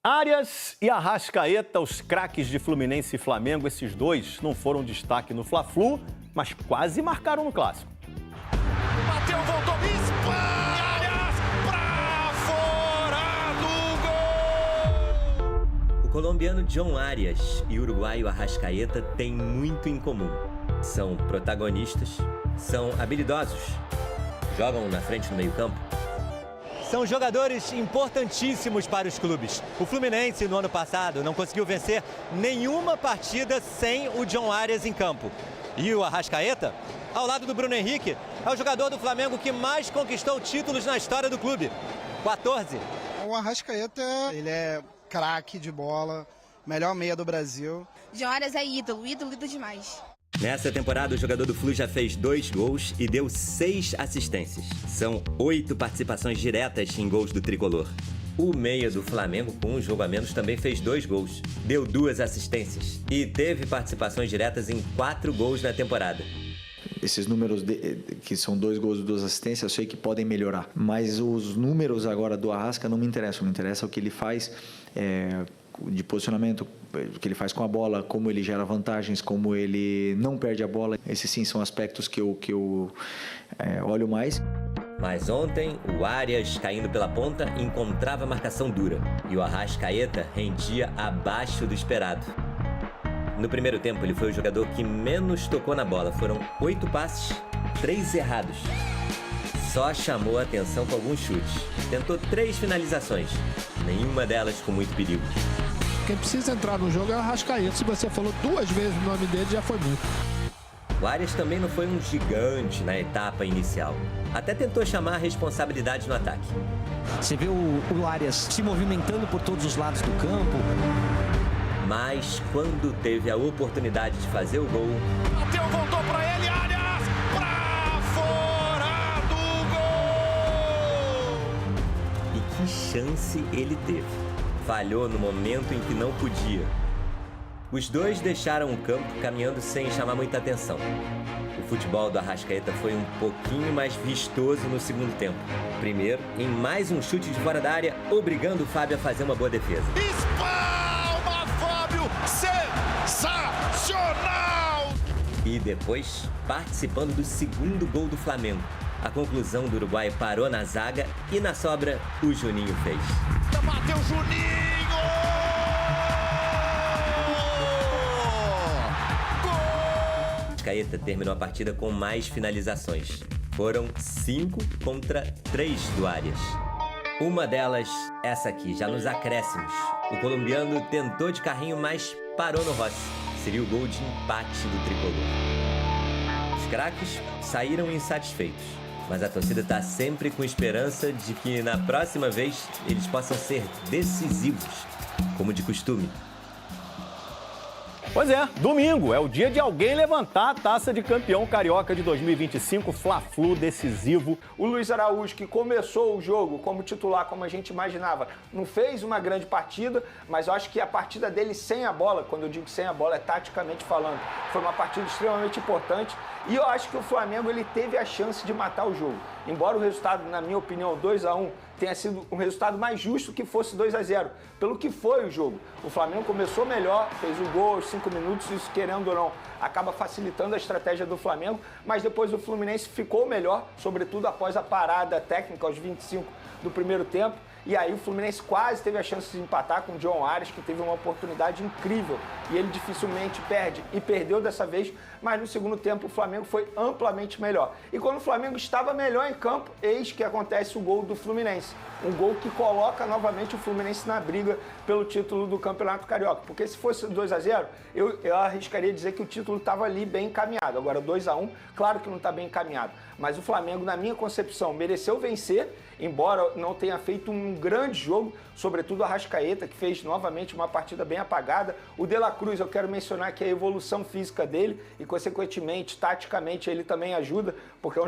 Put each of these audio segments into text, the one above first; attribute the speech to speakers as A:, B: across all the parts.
A: Arias e Arrascaeta, os craques de Fluminense e Flamengo, esses dois não foram destaque no Fla-Flu, mas quase marcaram no Clássico.
B: Bateu, voltou, Arias pra fora do gol!
C: O colombiano John Arias e o uruguaio Arrascaeta têm muito em comum. São protagonistas, são habilidosos, jogam na frente no meio-campo. São jogadores importantíssimos para os clubes. O Fluminense, no ano passado, não conseguiu vencer nenhuma partida sem o John Arias em campo. E o Arrascaeta, ao lado do Bruno Henrique, é o jogador do Flamengo que mais conquistou títulos na história do clube. 14.
D: O Arrascaeta, ele é craque de bola, melhor meia do Brasil.
E: John Arias é ídolo demais.
C: Nessa temporada, o jogador do Flu já fez 2 gols e deu 6 assistências. São 8 participações diretas em gols do tricolor. O meia do Flamengo, com um jogo a menos, também fez 2 gols, deu 2 assistências e teve participações diretas em 4 gols na temporada.
F: Esses números que são 2 gols e 2 assistências, eu sei que podem melhorar. Mas os números agora do Arrasca não me interessam. Me interessa o que ele faz de posicionamento, o que ele faz com a bola, como ele gera vantagens, como ele não perde a bola. Esses sim são aspectos que eu olho mais.
C: Mas ontem, o Arias, caindo pela ponta, encontrava marcação dura. E o Arrascaeta rendia abaixo do esperado. No primeiro tempo, ele foi o jogador que menos tocou na bola. Foram 8 passes, 3 errados. Só chamou a atenção com alguns chutes. Tentou 3 finalizações, nenhuma delas com muito perigo.
G: Quem precisa entrar no jogo é o Arrascaeta. Se você falou 2 vezes o nome dele, já foi muito.
C: O Arias também não foi um gigante na etapa inicial. Até tentou chamar a responsabilidade no ataque.
H: Você vê o Arias se movimentando por todos os lados do campo.
C: Mas quando teve a oportunidade de fazer o gol...
B: Bateu, voltou pra ele, Arias pra fora do gol!
C: E que chance ele teve. Falhou no momento em que não podia. Os dois deixaram o campo caminhando sem chamar muita atenção. O futebol do Arrascaeta foi um pouquinho mais vistoso no segundo tempo. Primeiro, em mais um chute de fora da área, obrigando o Fábio a fazer uma boa defesa.
B: Espalma, Fábio! Sensacional!
C: E depois, participando do segundo gol do Flamengo. A conclusão do Uruguai parou na zaga e na sobra, o Juninho fez.
B: Bateu Juninho!
C: Arrascaeta terminou a partida com mais finalizações. Foram 5 contra 3 do Arias. Uma delas, essa aqui, já nos acréscimos. O colombiano tentou de carrinho, mas parou no Rossi. Seria o gol de empate do tricolor. Os craques saíram insatisfeitos, mas a torcida está sempre com esperança de que na próxima vez eles possam ser decisivos, como de costume.
A: Pois é, domingo é o dia de alguém levantar a taça de campeão carioca de 2025, Fla-Flu decisivo.
I: O Luiz Araújo, que começou o jogo como titular, como a gente imaginava, não fez uma grande partida, mas eu acho que a partida dele sem a bola, quando eu digo sem a bola, é taticamente falando, foi uma partida extremamente importante. E eu acho que o Flamengo ele teve a chance de matar o jogo. Embora o resultado, na minha opinião, 2-1, tenha sido um resultado mais justo que fosse 2-0, pelo que foi o jogo. O Flamengo começou melhor, fez o gol aos 5 minutos, isso querendo ou não, acaba facilitando a estratégia do Flamengo, mas depois o Fluminense ficou melhor, sobretudo após a parada técnica aos 25 do primeiro tempo. E aí o Fluminense quase teve a chance de empatar com o John Arias, que teve uma oportunidade incrível. E ele dificilmente perde, e perdeu dessa vez, mas no segundo tempo o Flamengo foi amplamente melhor. E quando o Flamengo estava melhor em campo, eis que acontece o gol do Fluminense. Um gol que coloca novamente o Fluminense na briga pelo título do Campeonato Carioca. Porque se fosse 2-0, eu arriscaria dizer que o título estava ali bem encaminhado. Agora 2-1, claro que não está bem encaminhado. Mas o Flamengo, na minha concepção, mereceu vencer, embora não tenha feito um grande jogo, sobretudo o Arrascaeta, que fez novamente uma partida bem apagada. O De La Cruz, eu quero mencionar que a evolução física dele e, consequentemente, taticamente, ele também ajuda, porque é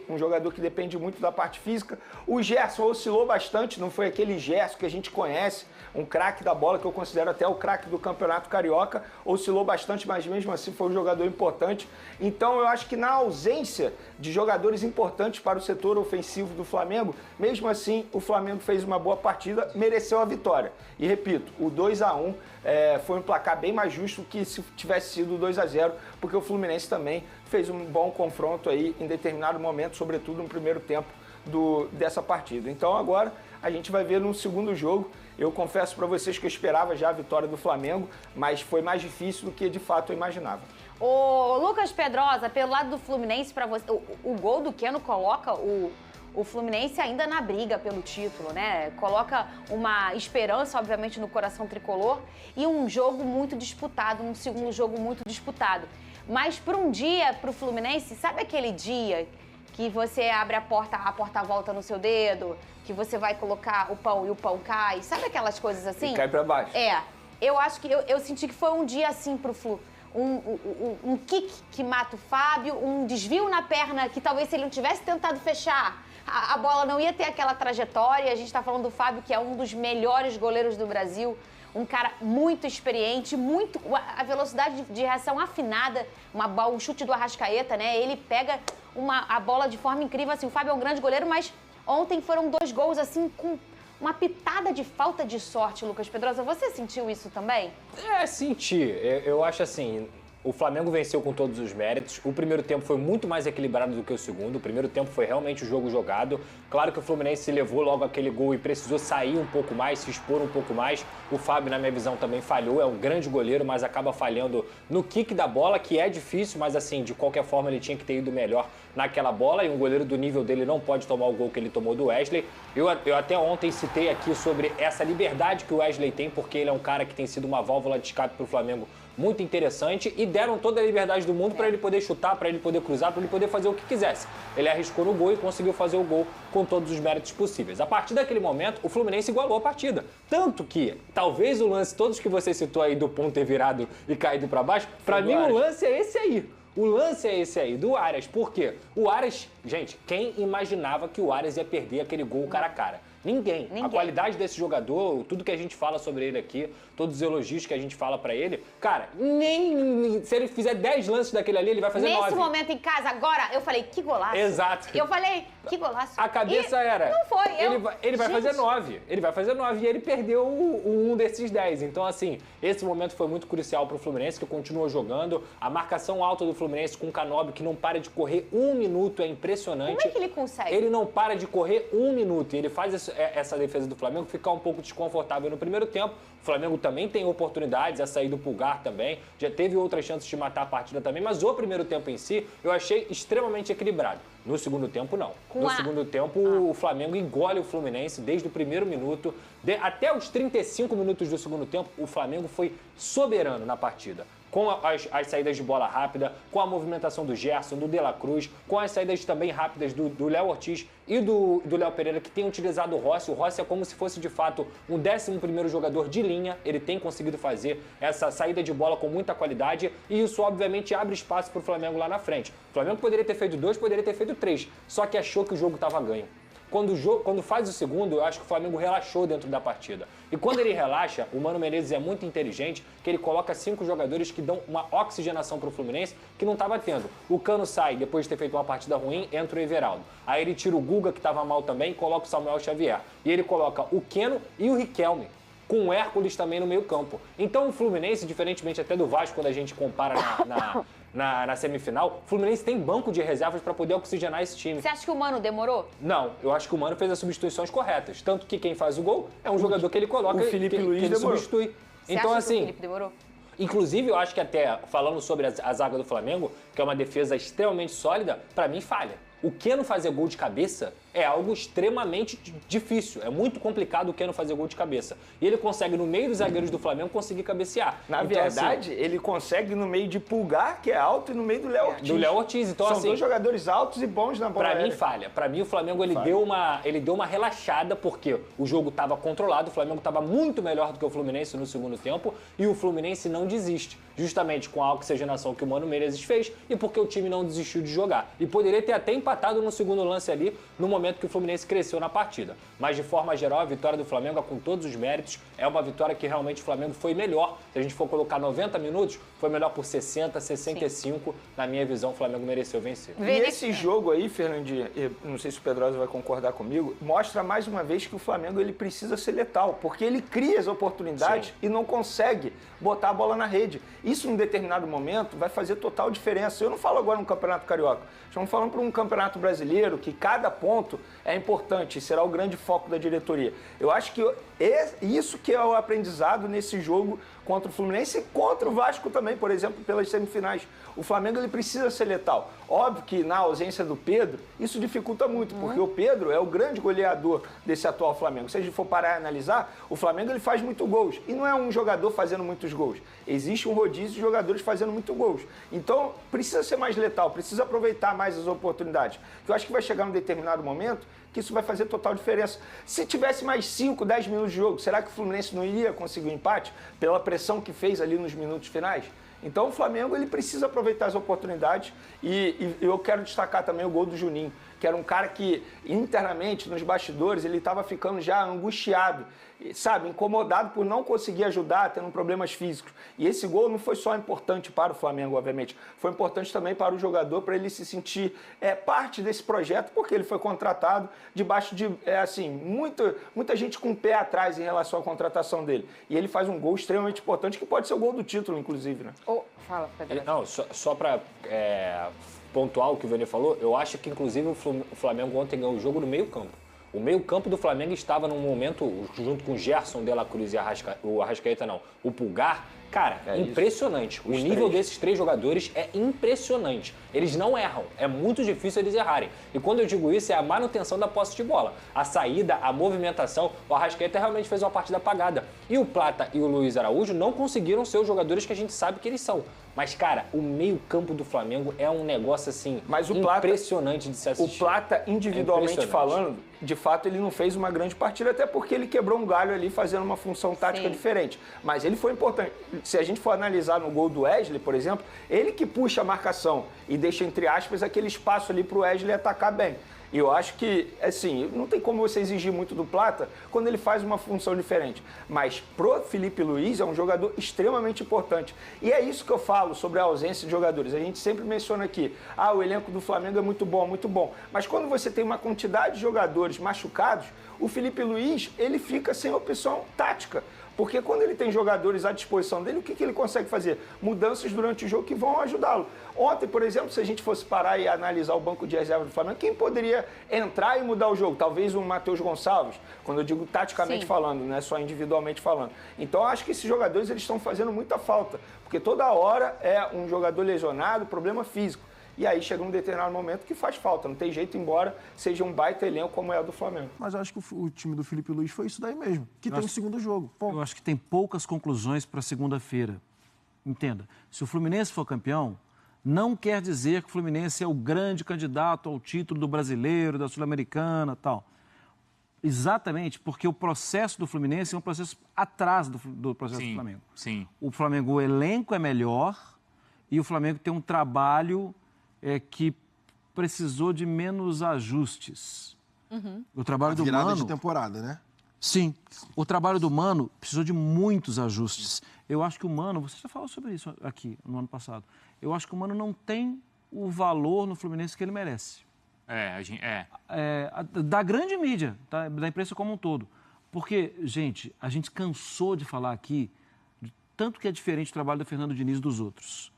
I: um jogador que depende muito da parte física. O Gerson oscilou bastante, não foi aquele Gerson que a gente conhece, um craque da bola, que eu considero até o craque do Campeonato Carioca, oscilou bastante, mas mesmo assim foi um jogador importante. Então eu acho que na ausência de jogadores importantes para o setor ofensivo do Flamengo, mesmo assim o Flamengo fez uma boa partida, mereceu a vitória. E repito, o 2-1 foi um placar bem mais justo que se tivesse sido 2-0, porque o Fluminense também fez um bom confronto aí em determinado momento, sobretudo no primeiro tempo dessa partida. Então agora a gente vai ver no segundo jogo. Eu confesso para vocês que eu esperava já a vitória do Flamengo, mas foi mais difícil do que de fato eu imaginava.
J: Ô, Lucas Pedrosa, pelo lado do Fluminense, para você, o gol do Keno coloca o Fluminense ainda na briga pelo título, né? Coloca uma esperança, obviamente, no coração tricolor e um jogo muito disputado, um segundo jogo muito disputado. Mas para um dia, para o Fluminense, sabe aquele dia que você abre a porta volta no seu dedo, que você vai colocar o pão e o pão cai? Sabe aquelas coisas assim?
I: E cai para baixo.
J: Eu acho que eu senti que foi um dia assim pro Flu. Um kick que mata o Fábio, um desvio na perna que talvez se ele não tivesse tentado fechar, a bola não ia ter aquela trajetória. A gente tá falando do Fábio, que é um dos melhores goleiros do Brasil, um cara muito experiente, a velocidade de reação afinada, um chute do Arrascaeta, né? Ele pega a bola de forma incrível, assim, o Fábio é um grande goleiro, mas ontem foram 2 gols, assim, com uma pitada de falta de sorte, Lucas Pedrosa. Você sentiu isso também?
K: Senti. Eu acho assim, o Flamengo venceu com todos os méritos. O primeiro tempo foi muito mais equilibrado do que o segundo. O primeiro tempo foi realmente o jogo jogado. Claro que o Fluminense levou logo aquele gol e precisou sair um pouco mais, se expor um pouco mais. O Fábio, na minha visão, também falhou. É um grande goleiro, mas acaba falhando no kick da bola, que é difícil, mas assim, de qualquer forma ele tinha que ter ido melhor naquela bola. E um goleiro do nível dele não pode tomar o gol que ele tomou do Wesley. Eu até ontem citei aqui sobre essa liberdade que o Wesley tem, porque ele é um cara que tem sido uma válvula de escape para o Flamengo muito interessante, e deram toda a liberdade do mundo para ele poder chutar, para ele poder cruzar, para ele poder fazer o que quisesse. Ele arriscou no gol e conseguiu fazer o gol com todos os méritos possíveis. A partir daquele momento, o Fluminense igualou a partida. Tanto que, talvez o lance, todos que você citou aí do ponto ter virado e caído para baixo, para mim o lance é esse aí. O lance é esse aí, do Arias. Por quê? O Arias, gente, quem imaginava que o Arias ia perder aquele gol cara a cara? Ninguém. A qualidade desse jogador, tudo que a gente fala sobre ele aqui, todos os elogios que a gente fala pra ele, cara, nem se ele fizer 10 lances daquele ali, ele vai fazer 9.
J: Nesse momento em casa, agora, eu falei, que golaço.
K: Exato.
J: Eu falei, que golaço.
K: A cabeça era...
J: Não foi.
K: Ele vai fazer 9. Ele vai fazer 9 e ele perdeu um desses 10. Então, assim, esse momento foi muito crucial pro Fluminense, que continua jogando. A marcação alta do Fluminense com o Canóbio, que não para de correr 1 minuto, é impressionante.
J: Como é que ele consegue?
K: Ele não para de correr 1 minuto. E ele faz essa defesa do Flamengo ficar um pouco desconfortável no primeiro tempo. O Flamengo também tem oportunidades, a sair do Pulgar também. Já teve outras chances de matar a partida também, mas o primeiro tempo em si, eu achei extremamente equilibrado. No segundo tempo, não. No segundo tempo, o Flamengo engole o Fluminense desde o primeiro minuto. Até os 35 minutos do segundo tempo, o Flamengo foi soberano na partida. Com as saídas de bola rápida, com a movimentação do Gerson, do De La Cruz, com as saídas também rápidas do Léo Ortiz e do Léo Pereira, que tem utilizado o Rossi. O Rossi é como se fosse, de fato, um 11º jogador de linha. Ele tem conseguido fazer essa saída de bola com muita qualidade e isso, obviamente, abre espaço para o Flamengo lá na frente. O Flamengo poderia ter feito 2, poderia ter feito 3, só que achou que o jogo estava ganho. Quando faz o segundo, eu acho que o Flamengo relaxou dentro da partida. E quando ele relaxa, o Mano Menezes é muito inteligente, que ele coloca 5 jogadores que dão uma oxigenação para o Fluminense que não estava tendo. O Cano sai, depois de ter feito uma partida ruim, entra o Everaldo. Aí ele tira o Guga, que estava mal também, e coloca o Samuel Xavier. E ele coloca o Keno e o Riquelme, com o Hércules também no meio campo. Então o Fluminense, diferentemente até do Vasco, quando a gente compara na semifinal, o Fluminense tem banco de reservas para poder oxigenar esse time.
J: Você acha que o Mano demorou?
K: Não, eu acho que o Mano fez as substituições corretas. Tanto que quem faz o gol é um jogador que ele coloca,
I: o Felipe Luiz
K: que ele
I: demorou.
K: substitui.
J: Você
K: então,
J: acha
K: assim,
J: que o Felipe demorou?
K: Inclusive, eu acho que até, falando sobre a zaga do Flamengo, que é uma defesa extremamente sólida, para mim falha. O Keno fazer gol de cabeça é algo extremamente difícil. É muito complicado o Keno fazer gol de cabeça. E ele consegue, no meio dos zagueiros do Flamengo, conseguir cabecear.
I: Na verdade, assim, ele consegue no meio de Pulgar, que é alto, e no meio do Léo Ortiz.
K: Do Léo Ortiz. Então,
I: são
K: assim,
I: 2 jogadores altos e bons na bola.
K: Pra mim, falha. Pra mim, o Flamengo ele deu uma relaxada, porque o jogo estava controlado, o Flamengo estava muito melhor do que o Fluminense no segundo tempo, e o Fluminense não desiste. justamente com a oxigenação que o Mano Menezes fez e porque o time não desistiu de jogar. E poderia ter até empatado no segundo lance ali, no momento que o Fluminense cresceu na partida. Mas, de forma geral, a vitória do Flamengo, com todos os méritos, é uma vitória que realmente o Flamengo foi melhor. Se a gente for colocar 90 minutos, foi melhor por 60, 65. Sim. Na minha visão, o Flamengo mereceu vencer.
I: E esse jogo aí, Fernandinho, não sei se o Pedrosa vai concordar comigo, mostra mais uma vez que o Flamengo ele precisa ser letal, porque ele cria as oportunidades e não consegue botar a bola na rede. Isso, em determinado momento, vai fazer total diferença. Eu não falo agora no Campeonato Carioca, estamos falando para um Campeonato Brasileiro que cada ponto é importante e será o grande foco da diretoria. Eu acho que isso que é o aprendizado nesse jogo contra o Fluminense e contra o Vasco também, por exemplo, pelas semifinais. O Flamengo ele precisa ser letal. Óbvio que na ausência do Pedro, isso dificulta muito, porque o Pedro é o grande goleador desse atual Flamengo. Se a gente for parar e analisar, o Flamengo ele faz muito gols. E não é um jogador fazendo muitos gols. Existe um rodízio de jogadores fazendo muito gols. Então, precisa ser mais letal, precisa aproveitar mais as oportunidades. Eu acho que vai chegar um determinado momento que isso vai fazer total diferença. Se tivesse mais 5, 10 minutos de jogo, será que o Fluminense não iria conseguir um empate pela pressão que fez ali nos minutos finais? Então o Flamengo ele precisa aproveitar as oportunidades e eu quero destacar também o gol do Juninho, que era um cara que internamente, nos bastidores, ele estava ficando já angustiado, sabe, incomodado por não conseguir ajudar, tendo problemas físicos. E esse gol não foi só importante para o Flamengo, obviamente, foi importante também para o jogador, para ele se sentir parte desse projeto, porque ele foi contratado debaixo de, muita gente com o pé atrás em relação à contratação dele. E ele faz um gol extremamente importante, que pode ser o gol do título, inclusive, né?
J: Fala, Pedro.
K: Não, só para pontuar o que o Vene falou, eu acho que, inclusive, o Flamengo ontem ganhou o jogo no meio-campo. O meio-campo do Flamengo estava num momento, junto com o Gerson de la Cruz e o Arrascaeta, o Pulgar, cara, impressionante. O nível desses três jogadores é impressionante. Eles não erram, é muito difícil eles errarem. E quando eu digo isso, é a manutenção da posse de bola. A saída, a movimentação, o Arrascaeta realmente fez uma partida apagada. E o Plata e o Luiz Araújo não conseguiram ser os jogadores que a gente sabe que eles são. Mas, cara, o meio-campo do Flamengo é um negócio, assim, impressionante de se assistir.
I: O Plata, individualmente falando, de fato, ele não fez uma grande partida, até porque ele quebrou um galho ali fazendo uma função tática diferente. Mas ele foi importante. Se a gente for analisar no gol do Wesley, por exemplo, ele que puxa a marcação e deixa, entre aspas, aquele espaço ali para o Wesley atacar bem. E eu acho que, assim, não tem como você exigir muito do Plata quando ele faz uma função diferente. Mas pro Felipe Luiz é um jogador extremamente importante. E é isso que eu falo sobre a ausência de jogadores. A gente sempre menciona aqui, o elenco do Flamengo é muito bom, muito bom. Mas quando você tem uma quantidade de jogadores machucados, o Felipe Luiz, ele fica sem opção tática. Porque quando ele tem jogadores à disposição dele, o que ele consegue fazer? Mudanças durante o jogo que vão ajudá-lo. Ontem, por exemplo, se a gente fosse parar e analisar o banco de reserva do Flamengo, quem poderia entrar e mudar o jogo? Talvez o Matheus Gonçalves, quando eu digo taticamente falando, não é só individualmente falando. Então, eu acho que esses jogadores eles estão fazendo muita falta, porque toda hora é um jogador lesionado, problema físico. E aí chega um determinado momento que faz falta, não tem jeito, embora seja um baita elenco como é o do Flamengo.
L: Mas eu acho que o time do Felipe Luiz foi isso daí mesmo, que tem o segundo jogo.
M: Eu acho que tem poucas conclusões para segunda-feira. Entenda, se o Fluminense for campeão, não quer dizer que o Fluminense é o grande candidato ao título do Brasileiro, da Sul-Americana e tal. Exatamente, porque o processo do Fluminense é um processo atrás do processo do Flamengo.
N: Sim.
M: O Flamengo, o elenco é melhor e o Flamengo tem um trabalho que precisou de menos ajustes. O trabalho do Mano...
L: de temporada, né?
M: Sim. O trabalho do Mano precisou de muitos ajustes. Eu acho que o Mano... Você já falou sobre isso aqui, no ano passado. Eu acho que o Mano não tem o valor no Fluminense que ele merece. Da grande mídia, tá? Da imprensa como um todo. Porque, gente, a gente cansou de falar aqui de tanto que é diferente o trabalho do Fernando Diniz dos outros.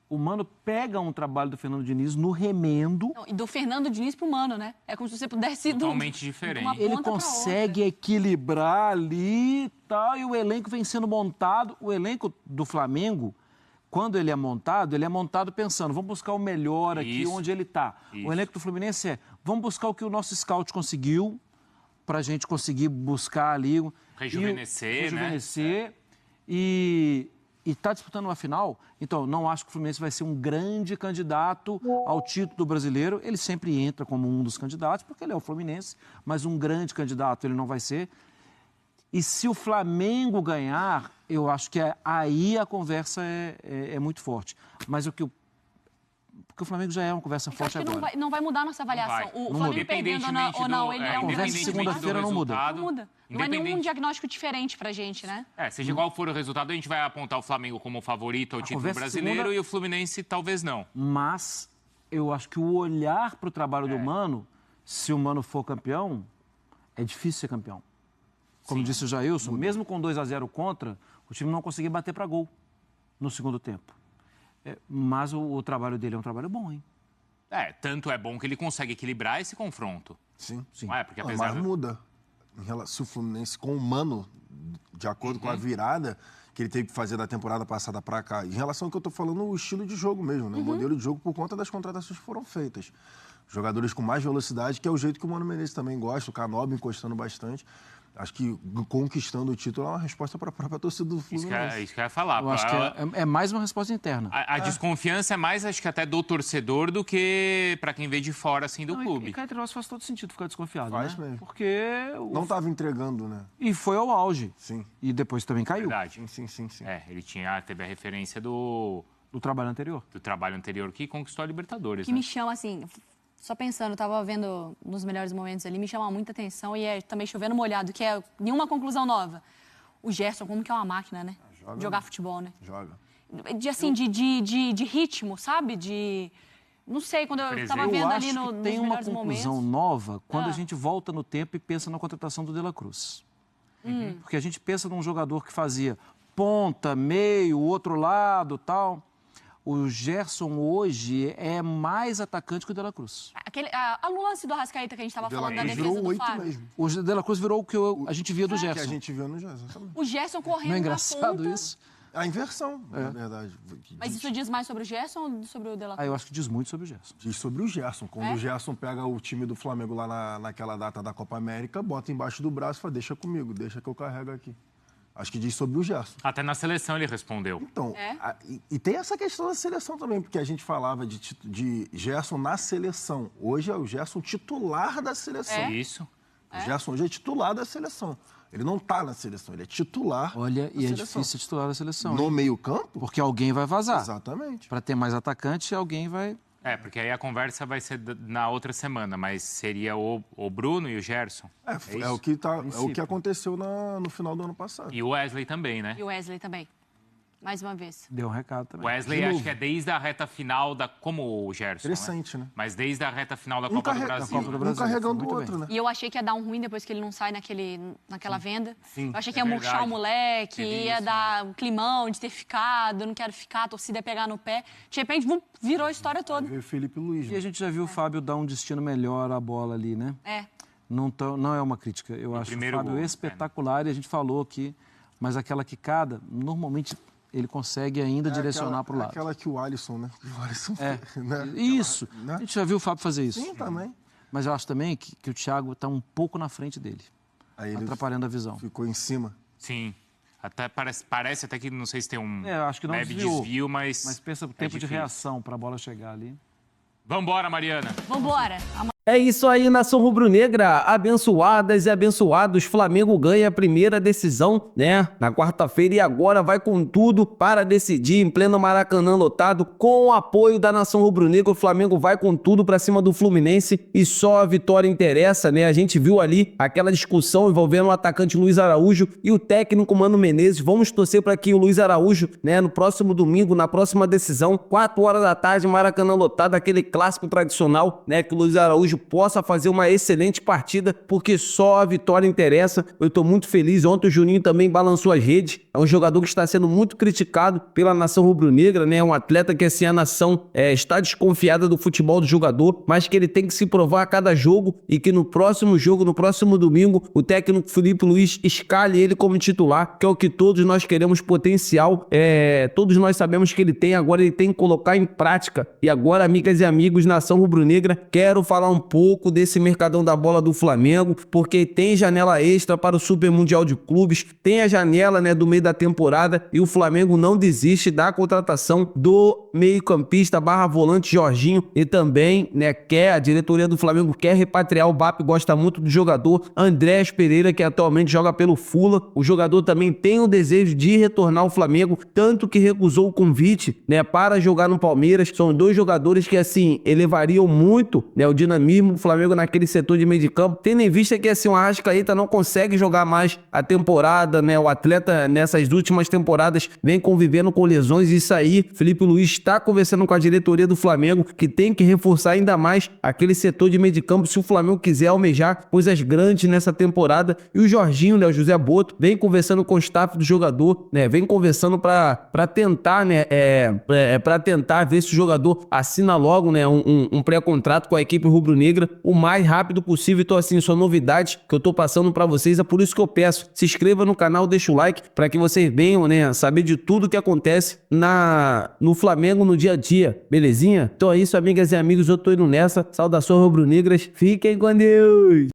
M: O Mano pega um trabalho do Fernando Diniz no remendo...
O: Não, e do Fernando Diniz pro Mano, né? É como se você pudesse ir
N: totalmente diferente.
M: Ele consegue equilibrar ali e tal, e o elenco vem sendo montado. O elenco do Flamengo, quando ele é montado pensando, vamos buscar o melhor aqui onde ele está. O elenco do Fluminense vamos buscar o que o nosso scout conseguiu, para a gente conseguir buscar ali... Rejuvenescer, E está disputando uma final, então não acho que o Fluminense vai ser um grande candidato ao título do Brasileiro. Ele sempre entra como um dos candidatos, porque ele é o Fluminense, mas um grande candidato ele não vai ser. E se o Flamengo ganhar, eu acho que aí a conversa é muito forte. Mas porque o Flamengo já é uma conversa forte agora.
O: Não vai mudar a nossa avaliação. O Flamengo perdendo ou não, ele é um...
M: A conversa de segunda-feira não muda.
O: Não muda. Não é nenhum diagnóstico diferente pra gente, né?
N: Seja qual for o resultado, a gente vai apontar o Flamengo como favorito ao título brasileiro e o Fluminense talvez não.
M: Mas eu acho que o olhar pro trabalho do Mano, se o Mano for campeão, é difícil ser campeão. Como disse o Jailson, mesmo com 2-0 contra, o time não conseguia bater para gol no segundo tempo. Mas o trabalho dele é um trabalho bom, hein?
N: Tanto é bom que ele consegue equilibrar esse confronto.
L: Sim.
N: Porque apesar
L: mas muda. Se o Fluminense com o Mano, de acordo com a virada que ele teve que fazer da temporada passada para cá, em relação ao que eu tô falando, o estilo de jogo mesmo, né? O modelo de jogo por conta das contratações que foram feitas. Jogadores com mais velocidade, que é o jeito que o Mano Menezes também gosta, o Canóbio encostando bastante. Acho que conquistando o título é uma resposta para a própria torcida do Fluminense.
N: Isso que eu ia falar.
M: Eu acho que é mais uma resposta interna.
N: A desconfiança é mais, acho que até do torcedor do que para quem vê de fora, assim, do clube.
M: E cá entre nós faz todo sentido ficar desconfiado,
L: Faz
M: né?
L: mesmo.
M: Porque...
L: Não estava entregando, né?
M: E foi ao auge.
L: Sim.
M: E depois também caiu.
N: Verdade.
L: Sim.
N: Ele teve a referência do
M: trabalho anterior.
N: Do trabalho anterior que conquistou a Libertadores,
O: Que me chama, assim... Só pensando, eu tava vendo nos melhores momentos ali, me chama muita atenção e também chovendo molhado, que é nenhuma conclusão nova. O Gerson, como que é uma máquina, né? Jogar futebol, né?
L: Joga.
O: De ritmo, sabe? Não sei, quando eu tava vendo ali nos melhores momentos...
M: tem uma conclusão nova quando a gente volta no tempo e pensa na contratação do De La Cruz. Porque a gente pensa num jogador que fazia ponta, meio, outro lado, tal... O Gerson hoje é mais atacante que o De La Cruz.
O: O lance do Arrascaeta que a gente estava falando da defesa do Fábio.
L: Mesmo.
M: O De La Cruz virou o que a gente via do Gerson.
L: Que a gente viu no Gerson também.
O: O Gerson correndo
M: Não é engraçado
O: na ponta.
M: isso?
L: A inversão, na verdade.
O: Mas isso diz mais sobre o Gerson ou sobre o De La Cruz?
M: Eu acho que diz muito sobre o Gerson.
L: Diz sobre o Gerson. Quando o Gerson pega o time do Flamengo lá naquela data da Copa América, bota embaixo do braço e fala, deixa comigo, deixa que eu carrego aqui. Acho que diz sobre o Gerson.
N: Até na seleção ele respondeu.
L: Então, e tem essa questão da seleção também, porque a gente falava de Gerson na seleção. Hoje é o Gerson titular da seleção.
N: Isso.
L: O Gerson hoje é titular da seleção. Ele não está na seleção, ele é titular
M: da seleção.
L: é
M: difícil ser titular da seleção.
L: No meio-campo?
M: Porque alguém vai vazar.
L: Exatamente.
M: Para ter mais atacante, alguém vai...
N: Porque aí a conversa vai ser na outra semana, mas seria o Bruno e o Gerson.
L: É o que aconteceu no final do ano passado.
N: E o Wesley também, né?
O: E o Wesley também. Mais uma vez.
M: Deu um recado também.
N: Wesley, acho que é desde a reta final como o Gerson.
L: Interessante, né?
N: Mas desde a reta final da Copa do Brasil.
L: Um carregando o outro, né?
O: E eu achei que ia dar um ruim depois que ele não sai naquela venda.
L: Sim,
O: eu achei que ia murchar o moleque, ia dar um climão de ter ficado, eu não quero ficar, a torcida ia pegar no pé. De repente, virou a história toda.
L: Veio o Felipe Luiz.
M: E a gente já viu o Fábio dar um destino melhor à bola ali, né? Não é uma crítica. Eu acho o Fábio espetacular e a gente falou aqui, mas aquela quicada, normalmente... ele consegue ainda direcionar para o lado.
L: Aquela que o Alisson, né? O Alisson
M: né? Isso. A gente já viu o Fábio fazer isso.
L: Sim, também.
M: Mas eu acho também que o Thiago está um pouco na frente dele.
L: Aí ele
M: atrapalhando a visão.
L: Ficou em cima.
N: Sim. Até parece até que, não sei se tem um
M: acho que não
N: leve desvio, mas...
M: Mas pensa o tempo de reação para a bola chegar ali.
N: Vambora, Mariana.
O: Vambora.
P: É isso aí, nação rubro-negra, abençoadas e abençoados, Flamengo ganha a primeira decisão, né, na quarta-feira e agora vai com tudo para decidir em pleno Maracanã lotado, com o apoio da nação rubro-negra, o Flamengo vai com tudo para cima do Fluminense e só a vitória interessa, né, a gente viu ali aquela discussão envolvendo o atacante Luiz Araújo e o técnico Mano Menezes, vamos torcer para que o Luiz Araújo, né, no próximo domingo, na próxima decisão, 4 horas da tarde, Maracanã lotado, aquele clássico tradicional, né, que o Luiz Araújo possa fazer uma excelente partida, porque só a vitória interessa. Eu estou muito feliz. Ontem o Juninho também balançou as redes. É um jogador que está sendo muito criticado pela nação rubro-negra, né? Um atleta que assim a nação está desconfiada do futebol do jogador, mas que ele tem que se provar a cada jogo e que no próximo jogo, no próximo domingo, o técnico Felipe Luiz escale ele como titular, que é o que todos nós queremos, potencial. Todos nós sabemos que ele tem, agora ele tem que colocar em prática. E agora, amigas e amigos, nação rubro-negra, quero falar um pouco desse mercadão da bola do Flamengo, porque tem janela extra para o Super Mundial de Clubes, tem a janela, né, do meio da temporada e o Flamengo não desiste da contratação do meio-campista / volante Jorginho e também, né, a diretoria do Flamengo quer repatriar o BAP, gosta muito do jogador Andrés Pereira, que atualmente joga pelo Fulham. O jogador também tem o desejo de retornar ao Flamengo, tanto que recusou o convite, né, para jogar no Palmeiras. São dois jogadores que, assim, elevariam muito, né, o dinamismo do Flamengo naquele setor de meio de campo, tendo em vista que, assim, o Arrascaeta não consegue jogar mais a temporada, né, o atleta nessas últimas temporadas vem convivendo com lesões, e isso aí, Felipe Luiz está conversando com a diretoria do Flamengo, que tem que reforçar ainda mais aquele setor de meio de campo se o Flamengo quiser almejar coisas grandes nessa temporada. E o Jorginho, né, o José Boto, vem conversando com o staff do jogador, né, vem conversando para tentar, né, para tentar ver se o jogador assina logo, né, um pré-contrato com a equipe rubro-negra o mais rápido possível. Então, assim, são novidades que eu tô passando para vocês, é por isso que eu peço, se inscreva no canal, deixa o like para que vocês venham, né, saber de tudo que acontece no Flamengo no dia a dia, belezinha? Então é isso, amigas e amigos, eu tô indo nessa. Saudações rubro-negras, fiquem com Deus!